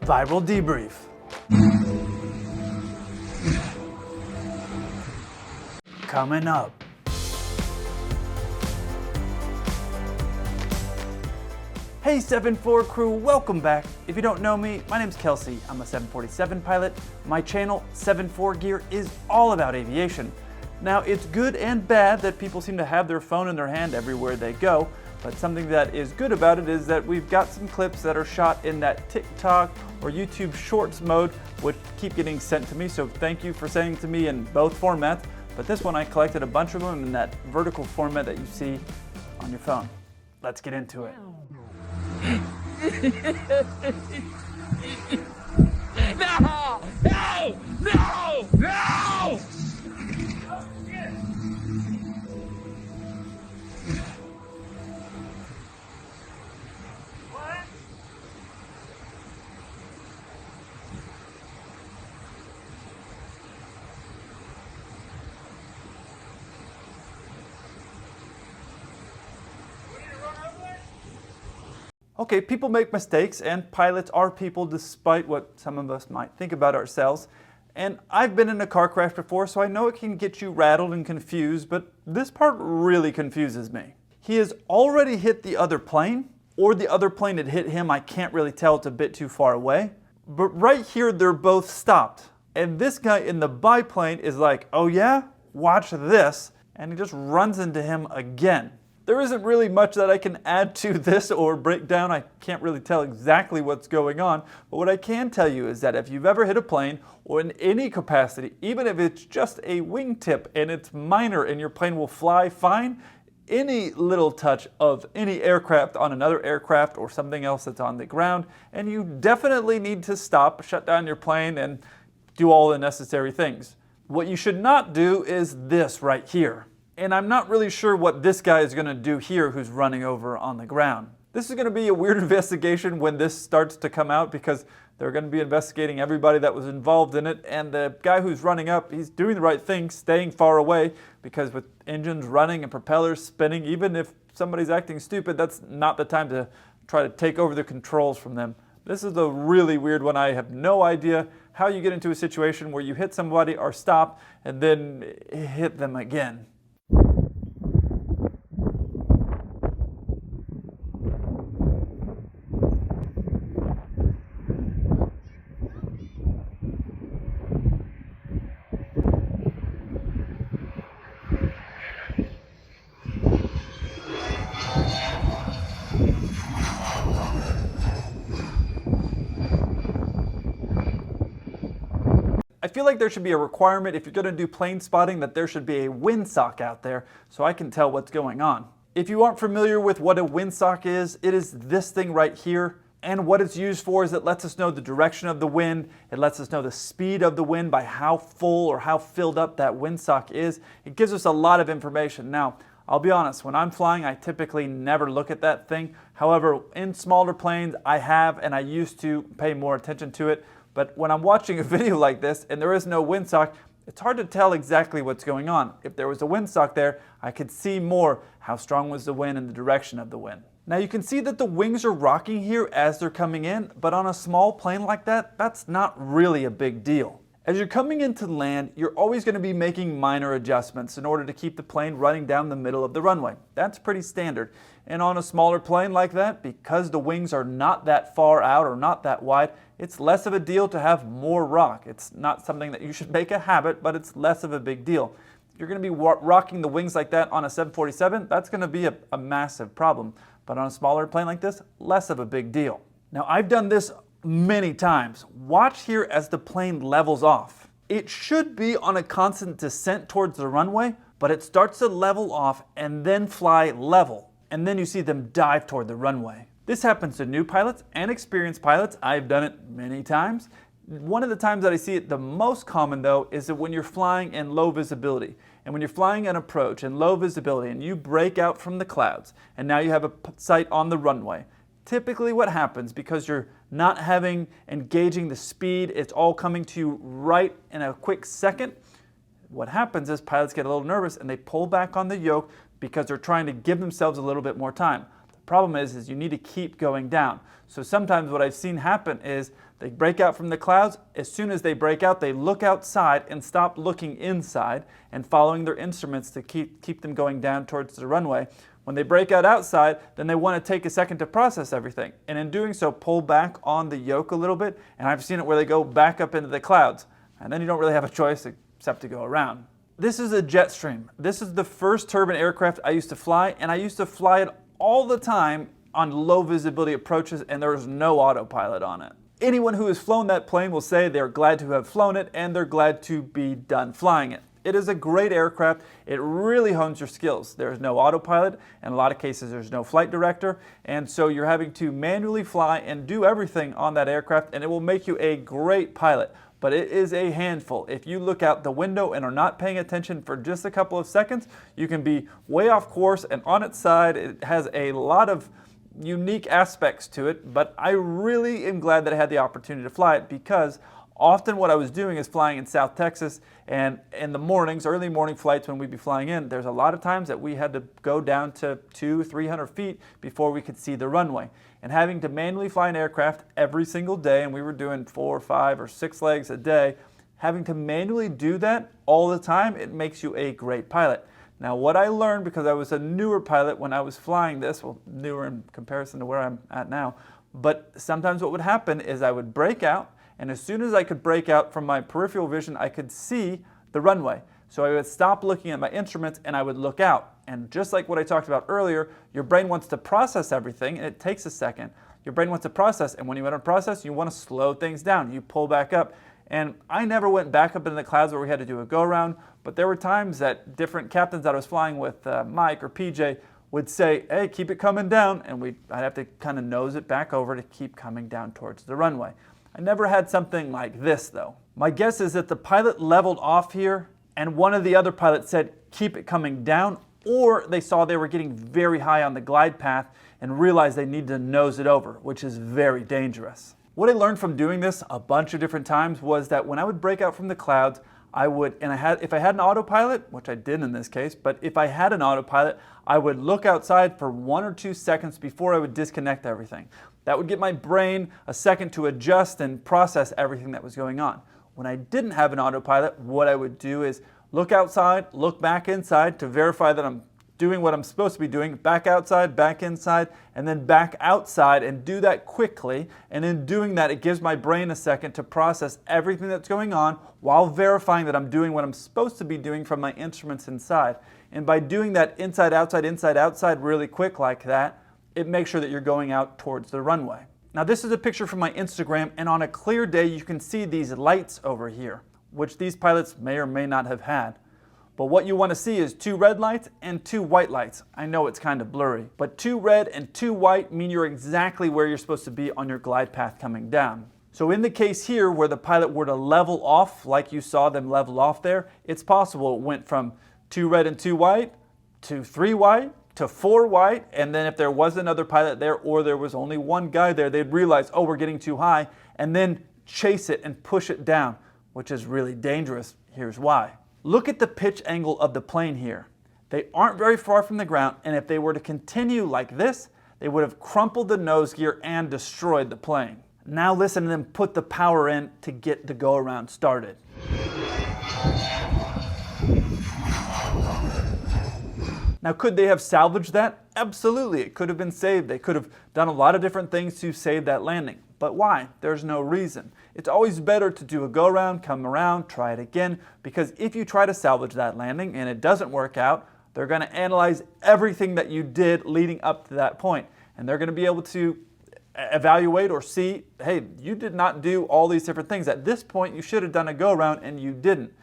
Viral debrief. Coming up. Hey 7-4 crew, welcome back. If you don't know me, my name's Kelsey. I'm a 747 pilot. My channel, 7-4 Gear, is all about aviation. Now, it's good and bad that people seem to have their phone in their hand everywhere they go, but something that is good about it is that we've got some clips that are shot in that TikTok or YouTube Shorts mode, which keep getting sent to me, so thank you for sending to me in both formats. But this one, I collected a bunch of them in that vertical format that you see on your phone. Let's get into it. No! No! No! No! Okay, people make mistakes, and pilots are people despite what some of us might think about ourselves. And I've been in a car crash before, so I know it can get you rattled and confused, but this part really confuses me. He has already hit the other plane, or the other plane had hit him. I can't really tell, it's a bit too far away. But right here, they're both stopped. And this guy in the biplane is like, oh yeah, watch this. And he just runs into him again. There isn't really much that I can add to this or break down. I can't really tell exactly what's going on, but what I can tell you is that if you've ever hit a plane or in any capacity, even if it's just a wingtip and it's minor and your plane will fly fine, any little touch of any aircraft on another aircraft or something else that's on the ground, and you definitely need to stop, shut down your plane, and do all the necessary things. What you should not do is this right here. And I'm not really sure what this guy is going to do here who's running over on the ground. This is going to be a weird investigation when this starts to come out, because they're going to be investigating everybody that was involved in it, and the guy who's running up, he's doing the right thing, staying far away, because with engines running and propellers spinning, even if somebody's acting stupid, that's not the time to try to take over the controls from them. This is a really weird one. I have no idea how you get into a situation where you hit somebody or stop and then hit them again. I feel like there should be a requirement if you're going to do plane spotting that there should be a windsock out there so I can tell what's going on. If you aren't familiar with what a windsock is, it is this thing right here. And what it's used for is it lets us know the direction of the wind. It lets us know the speed of the wind by how full or how filled up that windsock is. It gives us a lot of information. Now, I'll be honest, when I'm flying, I typically never look at that thing. However, in smaller planes, I have, and I used to pay more attention to it. But when I'm watching a video like this and there is no windsock, it's hard to tell exactly what's going on. If there was a windsock there, I could see more how strong was the wind and the direction of the wind. Now you can see that the wings are rocking here as they're coming in, but on a small plane like that, that's not really a big deal. As you're coming into land, you're always going to be making minor adjustments in order to keep the plane running down the middle of the runway. That's pretty standard. And on a smaller plane like that, because the wings are not that far out or not that wide, it's less of a deal to have more rock. It's not something that you should make a habit, but it's less of a big deal. If you're going to be rocking the wings like that on a 747, that's going to be a massive problem. But on a smaller plane like this, less of a big deal. Now, I've done this many times. Watch here as the plane levels off. It should be on a constant descent towards the runway, but it starts to level off and then fly level. And then you see them dive toward the runway. This happens to new pilots and experienced pilots. I've done it many times. One of the times that I see it the most common though is that when you're flying in low visibility. And when you're flying an approach in low visibility and you break out from the clouds and now you have a sight on the runway, typically what happens, because you're not engaging the speed, it's all coming to you right in a quick second, what happens is pilots get a little nervous and they pull back on the yoke because they're trying to give themselves a little bit more time. The problem is you need to keep going down. So sometimes what I've seen happen is They break out from the clouds. As soon as they break out, they look outside and stop looking inside and following their instruments to keep them going down towards the runway. When they break out outside, then they want to take a second to process everything. And in doing so, pull back on the yoke a little bit. And I've seen it where they go back up into the clouds. And then you don't really have a choice except to go around. This is a Jetstream. This is the first turbine aircraft I used to fly, and I used to fly it all the time on low visibility approaches, and there was no autopilot on it. Anyone who has flown that plane will say they're glad to have flown it and they're glad to be done flying it. It is a great aircraft. It really hones your skills. There's no autopilot. In a lot of cases, there's no flight director. And so you're having to manually fly and do everything on that aircraft, and it will make you a great pilot. But it is a handful. If you look out the window and are not paying attention for just a couple of seconds, you can be way off course, and on its side, it has a lot of unique aspects to it, but I really am glad that I had the opportunity to fly it, because often what I was doing is flying in South Texas, and in the mornings, early morning flights when we'd be flying in, there's a lot of times that we had to go down to 200-300 feet before we could see the runway. And having to manually fly an aircraft every single day, and we were doing 4, 5, or 6 legs a day, having to manually do that all the time, it makes you a great pilot. Now, what I learned, because I was a newer pilot when I was flying this, well, newer in comparison to where I'm at now, but sometimes what would happen is I would break out, and as soon as I could break out from my peripheral vision, I could see the runway. So I would stop looking at my instruments and I would look out. And just like what I talked about earlier, your brain wants to process everything, and it takes a second. Your brain wants to process, and when you want to process, you want to slow things down. You pull back up. And I never went back up in the clouds where we had to do a go-around, but there were times that different captains that I was flying with, Mike or PJ, would say, hey, keep it coming down, and I'd have to kind of nose it back over to keep coming down towards the runway. I never had something like this, though. My guess is that the pilot leveled off here, and one of the other pilots said, keep it coming down, or they saw they were getting very high on the glide path and realized they needed to nose it over, which is very dangerous. What I learned from doing this a bunch of different times was that when I would break out from the clouds, if I had an autopilot, which I did in this case, but if I had an autopilot, I would look outside for 1 or 2 seconds before I would disconnect everything. That would give my brain a second to adjust and process everything that was going on. When I didn't have an autopilot, what I would do is look outside, look back inside to verify that I'm doing what I'm supposed to be doing, back outside, back inside, and then back outside, and do that quickly. And in doing that, it gives my brain a second to process everything that's going on while verifying that I'm doing what I'm supposed to be doing from my instruments inside. And by doing that inside, outside really quick like that, it makes sure that you're going out towards the runway. Now, this is a picture from my Instagram, and on a clear day, you can see these lights over here, which these pilots may or may not have had. But what you want to see is 2 red lights and 2 white lights. I know it's kind of blurry, but 2 red and 2 white mean you're exactly where you're supposed to be on your glide path coming down. So in the case here where the pilot were to level off, like you saw them level off there, it's possible it went from 2 red and 2 white to 3 white to 4 white, and then if there was another pilot there or there was only one guy there, they'd realize, oh, we're getting too high, and then chase it and push it down, which is really dangerous. Here's why. Look at the pitch angle of the plane here. They aren't very far from the ground, and if they were to continue like this, they would have crumpled the nose gear and destroyed the plane. Now listen to them put the power in to get the go-around started. Now, could they have salvaged that? Absolutely, it could have been saved. They could have done a lot of different things to save that landing. But why? There's no reason. It's always better to do a go-around, come around, try it again, because if you try to salvage that landing and it doesn't work out, they're going to analyze everything that you did leading up to that point. And they're going to be able to evaluate or see, hey, you did not do all these different things. At this point, you should have done a go-around and you didn't.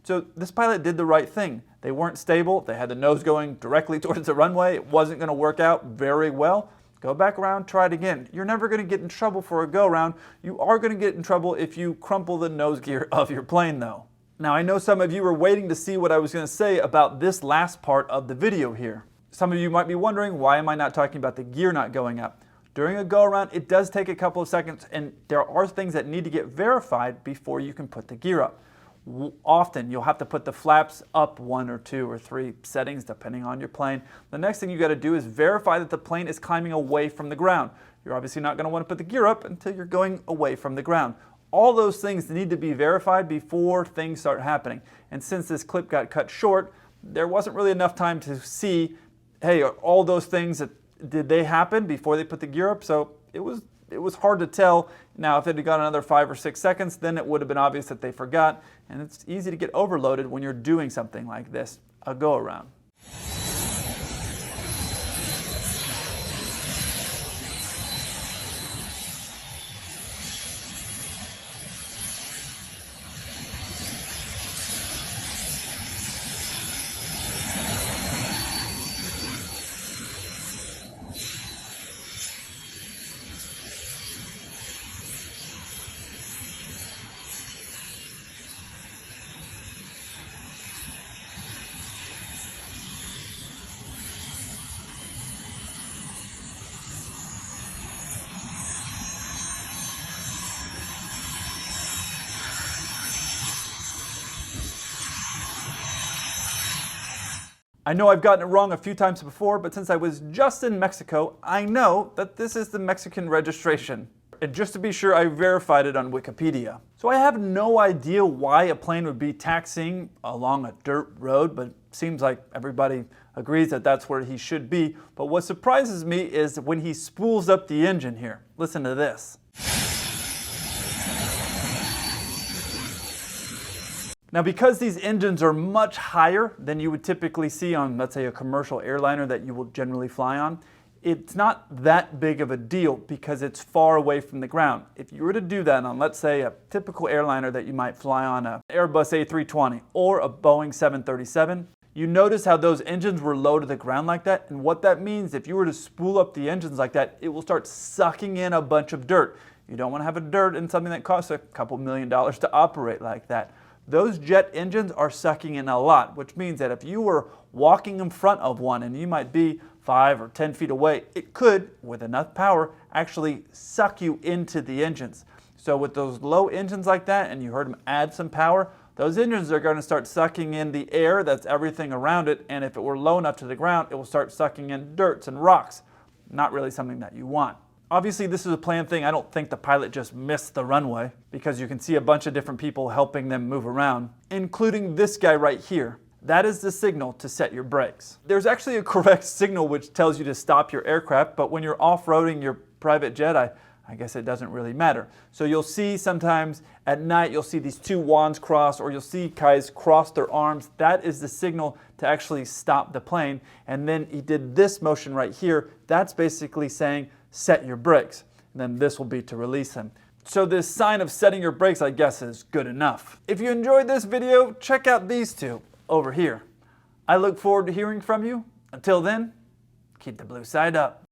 So this pilot did the right thing. They weren't stable. They had the nose going directly towards the runway. It wasn't going to work out very well. Go back around, try it again. You're never going to get in trouble for a go-around. You are going to get in trouble if you crumple the nose gear of your plane, though. Now, I know some of you were waiting to see what I was going to say about this last part of the video here. Some of you might be wondering, why am I not talking about the gear not going up? During a go-around, it does take a couple of seconds, and there are things that need to get verified before you can put the gear up. Often you'll have to put the flaps up 1 or 2 or 3 settings depending on your plane. The next thing you got to do is verify that the plane is climbing away from the ground. You're obviously not going to want to put the gear up until you're going away from the ground. All those things need to be verified before things start happening. And since this clip got cut short, there wasn't really enough time to see, hey, are all those things, did they happen before they put the gear up? So it was hard to tell. Now, if it had got another 5 or 6 seconds, then it would have been obvious that they forgot. And it's easy to get overloaded when you're doing something like this, a go-around. I know I've gotten it wrong a few times before, but since I was just in Mexico, I know that this is the Mexican registration. And just to be sure, I verified it on Wikipedia. So I have no idea why a plane would be taxiing along a dirt road, but it seems like everybody agrees that that's where he should be. But what surprises me is when he spools up the engine here. Listen to this. Now, because these engines are much higher than you would typically see on, let's say, a commercial airliner that you will generally fly on, it's not that big of a deal because it's far away from the ground. If you were to do that on, let's say, a typical airliner that you might fly on, an Airbus A320 or a Boeing 737, you notice how those engines were low to the ground like that, and what that means, if you were to spool up the engines like that, it will start sucking in a bunch of dirt. You don't want to have a dirt in something that costs a couple $1 million to operate like that. Those jet engines are sucking in a lot, which means that if you were walking in front of one and you might be 5 or 10 feet away, it could, with enough power, actually suck you into the engines. So with those low engines like that, and you heard them add some power, those engines are going to start sucking in the air, that's everything around it, and if it were low enough to the ground, it will start sucking in dirts and rocks. Not really something that you want. Obviously, this is a planned thing. I don't think the pilot just missed the runway because you can see a bunch of different people helping them move around, including this guy right here. That is the signal to set your brakes. There's actually a correct signal which tells you to stop your aircraft, but when you're off-roading your private jet, I guess it doesn't really matter. So you'll see sometimes at night, you'll see these two wands cross, or you'll see guys cross their arms. That is the signal to actually stop the plane. And then he did this motion right here. That's basically saying, set your brakes. And then this will be to release him. So this sign of setting your brakes, I guess, is good enough. If you enjoyed this video, check out these two over here. I look forward to hearing from you. Until then, keep the blue side up.